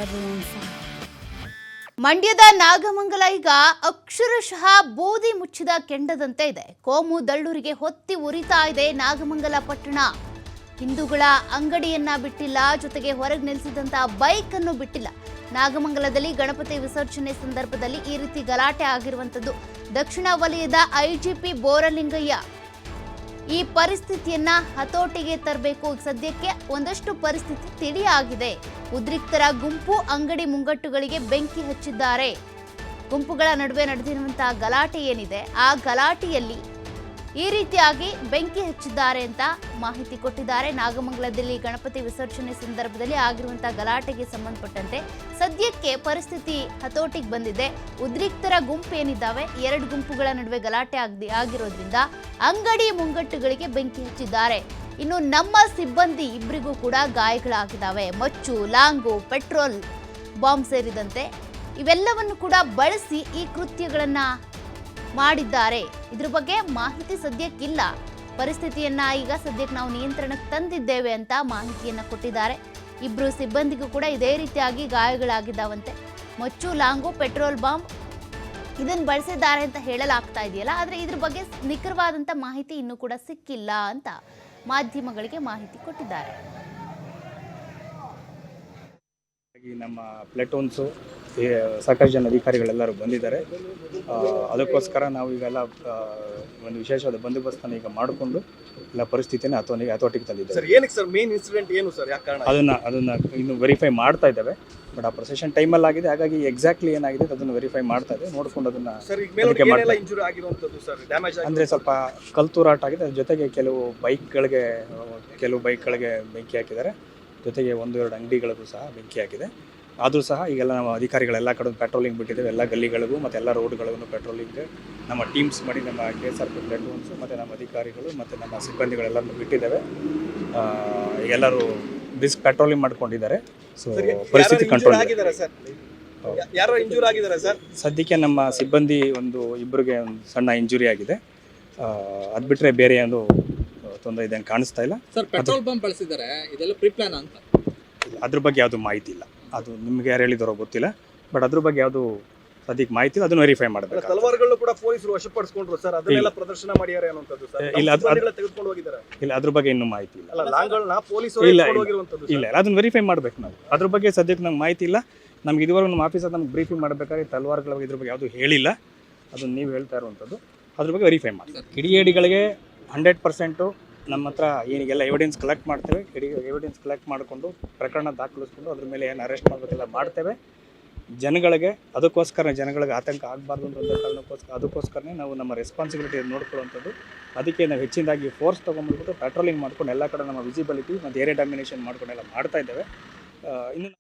everyone fine. ಮಂಡ್ಯದ ನಾಗಮಂಗಲ ಈಗ ಅಕ್ಷರಶಃ ಬೂದಿ ಮುಚ್ಚಿದ ಕೆಂಡದಂತೆ ಇದೆ. ಕೋಮು ದಳ್ಳೂರಿಗೆ ಹೊತ್ತಿ ಉರಿತಾ ಇದೆ ನಾಗಮಂಗಲ ಪಟ್ಟಣ. ಹಿಂದೂಗಳ ಅಂಗಡಿಯನ್ನ ಬಿಟ್ಟಿಲ್ಲ, ಜೊತೆಗೆ ಹೊರಗೆ ನಿಲ್ಲಿಸಿದಂತ ಬೈಕ್ ಅನ್ನು ಬಿಟ್ಟಿಲ್ಲ. ನಾಗಮಂಗಲದಲ್ಲಿ ಗಣಪತಿ ವಿಸರ್ಜನೆ ಸಂದರ್ಭದಲ್ಲಿ ಈ ರೀತಿ ಗಲಾಟೆ ಆಗಿರುವಂತದ್ದು. ದಕ್ಷಿಣ ವಲಯದ ಐಜಿಪಿ ಬೋರಲಿಂಗಯ್ಯ ಈ ಪರಿಸ್ಥಿತಿಯನ್ನ ಹತೋಟಿಗೆ ತರಬೇಕು. ಸದ್ಯಕ್ಕೆ ಒಂದಷ್ಟು ಪರಿಸ್ಥಿತಿ ತಿಳಿಯಾಗಿದೆ. ಉದ್ರಿಕ್ತರ ಗುಂಪು ಅಂಗಡಿ ಮುಂಗಟ್ಟುಗಳಿಗೆ ಬೆಂಕಿ ಹಚ್ಚಿದ್ದಾರೆ. ಗುಂಪುಗಳ ನಡುವೆ ನಡೆದಿರುವಂತಹ ಗಲಾಟೆ ಏನಿದೆ, ಆ ಗಲಾಟೆಯಲ್ಲಿ ಈ ರೀತಿಯಾಗಿ ಬೆಂಕಿ ಹಚ್ಚಿದ್ದಾರೆ ಅಂತ ಮಾಹಿತಿ ಕೊಟ್ಟಿದ್ದಾರೆ. ನಾಗಮಂಗಲದಲ್ಲಿ ಗಣಪತಿ ವಿಸರ್ಜನೆ ಸಂದರ್ಭದಲ್ಲಿ ಆಗಿರುವಂತಹ ಗಲಾಟೆಗೆ ಸಂಬಂಧಪಟ್ಟಂತೆ ಸದ್ಯಕ್ಕೆ ಪರಿಸ್ಥಿತಿ ಹತೋಟಿಗೆ ಬಂದಿದೆ. ಉದ್ರಿಕ್ತರ ಗುಂಪು ಏನಿದ್ದಾವೆ, ಎರಡು ಗುಂಪುಗಳ ನಡುವೆ ಗಲಾಟೆ ಆಗಿರೋದ್ರಿಂದ ಅಂಗಡಿ ಮುಂಗಟ್ಟುಗಳಿಗೆ ಬೆಂಕಿ ಹಚ್ಚಿದ್ದಾರೆ. ಇನ್ನು ನಮ್ಮ ಸಿಬ್ಬಂದಿ ಇಬ್ಬರಿಗೂ ಕೂಡ ಗಾಯಗಳಾಗಿದ್ದಾವೆ. ಮಚ್ಚು, ಲಾಂಗು, ಪೆಟ್ರೋಲ್ ಬಾಂಬ್ ಸೇರಿದಂತೆ ಇವೆಲ್ಲವನ್ನು ಕೂಡ ಬಳಸಿ ಈ ಕೃತ್ಯಗಳನ್ನ ಮಾಡಿದ್ದಾರೆ. ಇದ್ರ ಬಗ್ಗೆ ಮಾಹಿತಿ ಸದ್ಯಕ್ಕಿಲ್ಲ. ಪರಿಸ್ಥಿತಿಯನ್ನ ಈಗ ಸದ್ಯಕ್ಕೆ ನಾವು ನಿಯಂತ್ರಣಕ್ಕೆ ತಂದಿದ್ದೇವೆ ಅಂತ ಮಾಹಿತಿಯನ್ನ ಕೊಟ್ಟಿದ್ದಾರೆ. ಇಬ್ರು ಸಿಬ್ಬಂದಿಗೂ ಕೂಡ ಇದೇ ರೀತಿಯಾಗಿ ಗಾಯಗಳಾಗಿದ್ದಾವಂತೆ. ಮಚ್ಚು, ಲಾಂಗು, ಪೆಟ್ರೋಲ್ ಬಾಂಬ್ ಇದನ್ನು ಬಳಸಿದ್ದಾರೆ ಅಂತ ಹೇಳಲಾಗ್ತಾ ಇದೆಯಲ್ಲ, ಆದರೆ ಇದ್ರ ಬಗ್ಗೆ ನಿಖರವಾದಂಥ ಮಾಹಿತಿ ಇನ್ನೂ ಕೂಡ ಸಿಕ್ಕಿಲ್ಲ ಅಂತ ಮಾಧ್ಯಮಗಳಿಗೆ ಮಾಹಿತಿ ಕೊಟ್ಟಿದ್ದಾರೆ. ನಮ್ಮ ಪ್ಲೇಟೂನ್ಸು ಸಾಕಷ್ಟು ಜನ ಅಧಿಕಾರಿಗಳೆಲ್ಲರೂ ಬಂದಿದ್ದಾರೆ. ಅದಕ್ಕೋಸ್ಕರ ನಾವು ಈಗೆಲ್ಲ ಒಂದು ವಿಶೇಷವಾದ ಬಂದೋಬಸ್ತನ್ನು ಈಗ ಮಾಡಿಕೊಂಡು ಎಲ್ಲ ಪರಿಸ್ಥಿತಿಯನ್ನು ಹತೋಟಿಗೆ ತಂದಿದ್ದೇವೆ. ಸರ್, ಏನಕ್ಕೆ ಸರ್ ಮೇನ್ ಇನ್ಸಿಡೆಂಟ್ ಏನು ಸರ್, ಯಾಕೆ ಕಾರಣ? ಅದನ್ನು ಇನ್ನು ವೆರಿಫೈ ಮಾಡ್ತಾ ಇದ್ದೇವೆ. ಬಟ್ ಆ ಪ್ರೊಸೆಷನ್ ಟೈಮಲ್ಲಿ ಆಗಿದೆ, ಹಾಗಾಗಿ ಎಕ್ಸಾಕ್ಟ್ಲಿ ಏನಾಗಿದೆ ಅದನ್ನು ವೆರಿಫೈ ಮಾಡ್ತಾ ಇದ್ದೇವೆ. ನೋಡ್ಕೊಂಡು ಅದನ್ನು ಇಂಜುರಿ ಆಗಿರುವಂಥದ್ದು ಸರ್, ಡ್ಯಾಮೇಜ್ ಅಂದರೆ ಸ್ವಲ್ಪ ಕಲ್ತೂರಾಟ ಆಗಿದೆ. ಅದ್ರ ಜೊತೆಗೆ ಕೆಲವು ಬೈಕ್ಗಳಿಗೆ ಬೆಂಕಿ ಹಾಕಿದ್ದಾರೆ. ಜೊತೆಗೆ 1-2 ಅಂಗಡಿಗಳಿಗೂ ಸಹ ಬೆಂಕಿ ಹಾಕಿದೆ. ಆದರೂ ಸಹ ಈಗೆಲ್ಲ ನಮ್ಮ ಅಧಿಕಾರಿಗಳೆಲ್ಲ ಕಡೆ ಪೆಟ್ರೋಲಿಂಗ್ ಬಿಟ್ಟಿದ್ದೇವೆ. ಎಲ್ಲ ಗಲ್ಲಿಗಳಿಗೂ ಮತ್ತು ಎಲ್ಲ ರೋಡ್ಗಳಿಗೂ ಪೆಟ್ರೋಲಿಂಗ್ ನಮ್ಮ ಟೀಮ್ಸ್ ಮಾಡಿ ನಮ್ಮ KSRP ಪ್ಲೇಟೂನ್ಸು ಮತ್ತು ನಮ್ಮ ಅಧಿಕಾರಿಗಳು ಮತ್ತು ನಮ್ಮ ಸಿಬ್ಬಂದಿಗಳೆಲ್ಲರೂ ಬಿಟ್ಟಿದ್ದೇವೆ. ಎಲ್ಲರೂ ಪೆಟ್ರೋಲಿಂಗ್ ಮಾಡ್ಕೊಂಡಿದ್ದಾರೆ. ಸೊ ಪರಿಸ್ಥಿತಿ ಕಂಟ್ರೋಲ್ ಆಗಿದ್ದಾರೆ ಸರ್. ಯಾರು ಇಂಜೂರಿ ಆಗಿದ್ದಾರೆ ಸರ್? ಸದ್ಯಕ್ಕೆ ನಮ್ಮ ಸಿಬ್ಬಂದಿ ಇಬ್ಬರಿಗೆ ಒಂದು ಸಣ್ಣ ಇಂಜುರಿ ಆಗಿದೆ. ಅದು ಬಿಟ್ಟರೆ ಬೇರೆ ಒಂದು ತೊಂದರೆ ಇದೆ ಕಾಣಿಸ್ತಾ ಇಲ್ಲ. ಸರ್, ಪೆಟ್ರೋಲ್ ಬಂಪ್ ಬಳಸಿದ್ದಾರೆ, ಇದೆಲ್ಲ ಪ್ರೀ ಪ್ಲಾನ್ ಅಂತ? ಅದ್ರ ಬಗ್ಗೆ ಯಾವುದು ಮಾಹಿತಿ ಇಲ್ಲ. ಅದು ನಿಮ್ಗೆ ಯಾರು ಹೇಳಿದಾರೋ ಗೊತ್ತಿಲ್ಲ. ಬಟ್ ಅದ್ರ ಬಗ್ಗೆ ಯಾವುದು ಸದ್ಯಕ್ಕೆ ಮಾಹಿತಿ ಇಲ್ಲ. ಅದನ್ನು ವೆರಿಫೈ ಮಾಡಬೇಕು. ತಲವಾರುಗಳನ್ನು ಕೂಡ ಪೊಲೀಸರು ವಶಪಡಿಸಿಕೊಂಡ್ರು ಸರ್, ಅದನ್ನೆಲ್ಲ ಪ್ರದರ್ಶನ ಮಾಡಿದ್ದಾರೆ ಅನ್ನುವಂಥದ್ದು ಸರ್. ಇಲ್ಲ, ತೆಗೆದುಕೊಂಡು ಹೋಗಿದ್ದಾರೆ. ಇಲ್ಲ, ಅದ್ರ ಬಗ್ಗೆ ಇನ್ನೂ ಮಾಹಿತಿ ಇಲ್ಲ. ಅಲ್ಲ, ಲಾಂಗ್ಗಳನ್ನ ಪೊಲೀಸರು ಎತ್ಕೊಂಡು ಹೋಗಿರುವಂಥದ್ದು. ಇಲ್ಲ, ಅದನ್ನು ವೆರಿಫೈ ಮಾಡಬೇಕು ನಾವು. ಅದ್ರ ಬಗ್ಗೆ ಸದ್ಯಕ್ಕೆ ನಮ್ಗೆ ಮಾಹಿತಿ ಇಲ್ಲ. ನಮ್ಗೆ ಇದುವರೆಗೂ ನಮ್ಮ ಆಫೀಸಲ್ಲಿ ನಮ್ಗೆ ಬ್ರೀಫಿಂಗ್ ಮಾಡಬೇಕಾದ್ರೆ ತಲವಾರುಗಳ ಬಗ್ಗೆ ಇದ್ರ ಬಗ್ಗೆ ಯಾವುದು ಹೇಳಿಲ್ಲ. ಅದನ್ನು ನೀವು ಹೇಳ್ತಾ ಇರುವಂಥದ್ದು. ಅದ್ರ ಬಗ್ಗೆ ವೆರಿಫೈ ಮಾಡಿ. ಕಿಡಿಗೇಡಿಗಳಿಗೆ 100% ನಮ್ಮ ಹತ್ರ ಏನಿಗೆಲ್ಲ ಎವಿಡೆನ್ಸ್ ಕಲೆಕ್ಟ್ ಮಾಡ್ತೇವೆ. ಎವಿಡೆನ್ಸ್ ಕಲೆಕ್ಟ್ ಮಾಡಿಕೊಂಡು ಪ್ರಕರಣ ದಾಖಲಿಸ್ಕೊಂಡು ಅದ್ರ ಮೇಲೆ ಏನು ಅರೆಸ್ಟ್ ಮಾಡಬೇಕೆಲ್ಲ ಮಾಡ್ತೇವೆ. ಅದಕ್ಕೋಸ್ಕರ ಜನಗಳಿಗೆ ಆತಂಕ ಆಗಬಾರ್ದು ಅಂತ ಅದಕ್ಕೋಸ್ಕರನೇ ನಾವು ನಮ್ಮ ರೆಸ್ಪಾನ್ಸಿಬಿಲಿಟಿ ನೋಡ್ಕೊಳ್ಳುವಂಥದ್ದು. ಅದಕ್ಕೆ ನಾವು ಹೆಚ್ಚಿನದಾಗಿ ಫೋರ್ಸ್ ತೊಗೊಂಡ್ಬಿಟ್ಟು ಪೆಟ್ರೋಲಿಂಗ್ ಮಾಡ್ಕೊಂಡು ಎಲ್ಲ ಕಡೆ ನಮ್ಮ ವಿಸಿಬಿಲಿಟಿ ಮತ್ತು ಏರಿಯಾ ಡಾಮಿನೇಷನ್ ಮಾಡ್ಕೊಂಡೆಲ್ಲ ಮಾಡ್ತಾ ಇದ್ದೇವೆ. ಇನ್ನು